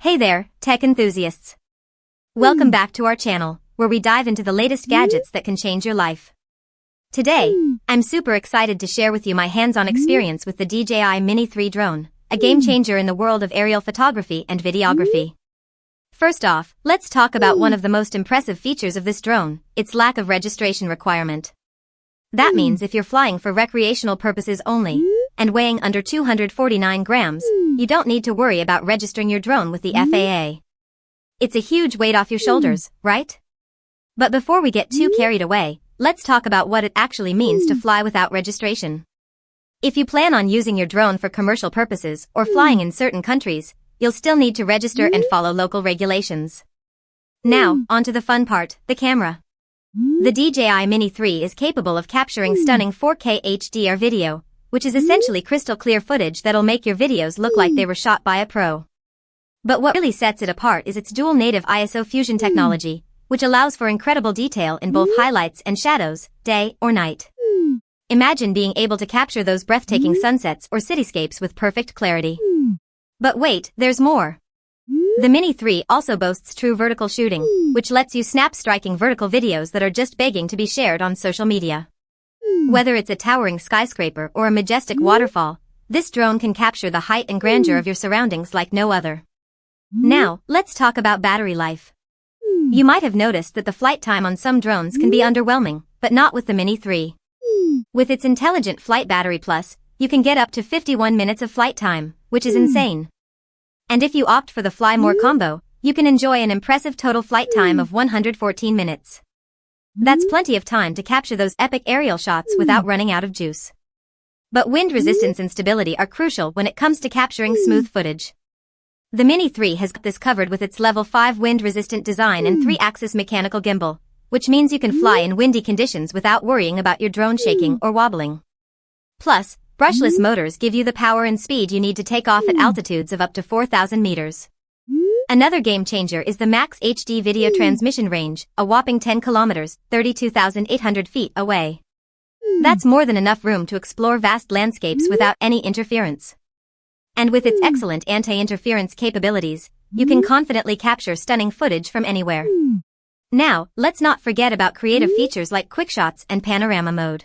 Hey there, tech enthusiasts. Welcome back to our channel, where we dive into the latest gadgets that can change your life. Today, I'm super excited to share with you my hands-on experience with the DJI Mini 3 drone, a game changer in the world of aerial photography and videography. First off, let's talk about one of the most impressive features of this drone, its lack of registration requirement. That means if you're flying for recreational purposes only, and weighing under 249 grams, you don't need to worry about registering your drone with the FAA. It's a huge weight off your shoulders, right? But before we get too carried away, let's talk about what it actually means to fly without registration. If you plan on using your drone for commercial purposes or flying in certain countries, you'll still need to register and follow local regulations. Now, onto the fun part, the camera. The DJI Mini 3 is capable of capturing stunning 4K HDR video, which is essentially crystal clear footage that'll make your videos look like they were shot by a pro. But what really sets it apart is its dual native ISO fusion technology, which allows for incredible detail in both highlights and shadows, day or night. Imagine being able to capture those breathtaking sunsets or cityscapes with perfect clarity. But wait, there's more. The Mini 3 also boasts true vertical shooting, which lets you snap striking vertical videos that are just begging to be shared on social media. Whether it's a towering skyscraper or a majestic waterfall, this drone can capture the height and grandeur of your surroundings like no other. Now, let's talk about battery life. You might have noticed that the flight time on some drones can be underwhelming, but not with the Mini 3. With its intelligent flight battery plus, you can get up to 51 minutes of flight time, which is insane. And if you opt for the Fly More combo, you can enjoy an impressive total flight time of 114 minutes. That's plenty of time to capture those epic aerial shots without running out of juice. But wind resistance and stability are crucial when it comes to capturing smooth footage. The Mini 3 has got this covered with its level 5 wind-resistant design and 3-axis mechanical gimbal, which means you can fly in windy conditions without worrying about your drone shaking or wobbling. Plus, brushless motors give you the power and speed you need to take off at altitudes of up to 4,000 meters. Another game changer is the max HD video transmission range, a whopping 10 kilometers, 32,800 feet away. That's more than enough room to explore vast landscapes without any interference. And with its excellent anti-interference capabilities, you can confidently capture stunning footage from anywhere. Now, let's not forget about creative features like quick shots and panorama mode.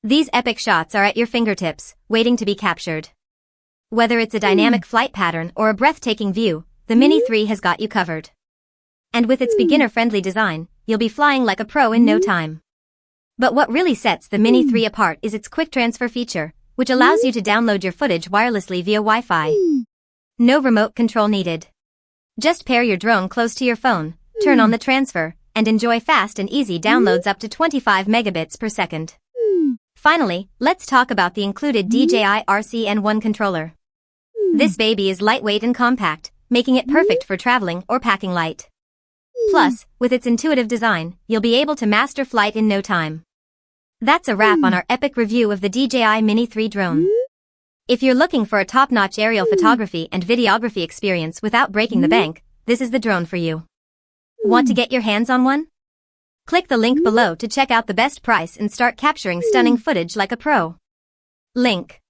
These epic shots are at your fingertips, waiting to be captured. Whether it's a dynamic flight pattern or a breathtaking view, the Mini 3 has got you covered. And with its beginner-friendly design, you'll be flying like a pro in no time. But what really sets the Mini 3 apart is its quick transfer feature, which allows you to download your footage wirelessly via Wi-Fi. No remote control needed. Just pair your drone close to your phone, turn on the transfer, and enjoy fast and easy downloads up to 25 megabits per second. Finally, let's talk about the included DJI RCN1 controller. This baby is lightweight and compact, making it perfect for traveling or packing light. Plus, with its intuitive design, you'll be able to master flight in no time. That's a wrap on our epic review of the DJI Mini 3 drone. If you're looking for a top-notch aerial photography and videography experience without breaking the bank, this is the drone for you. Want to get your hands on one? Click the link below to check out the best price and start capturing stunning footage like a pro. Link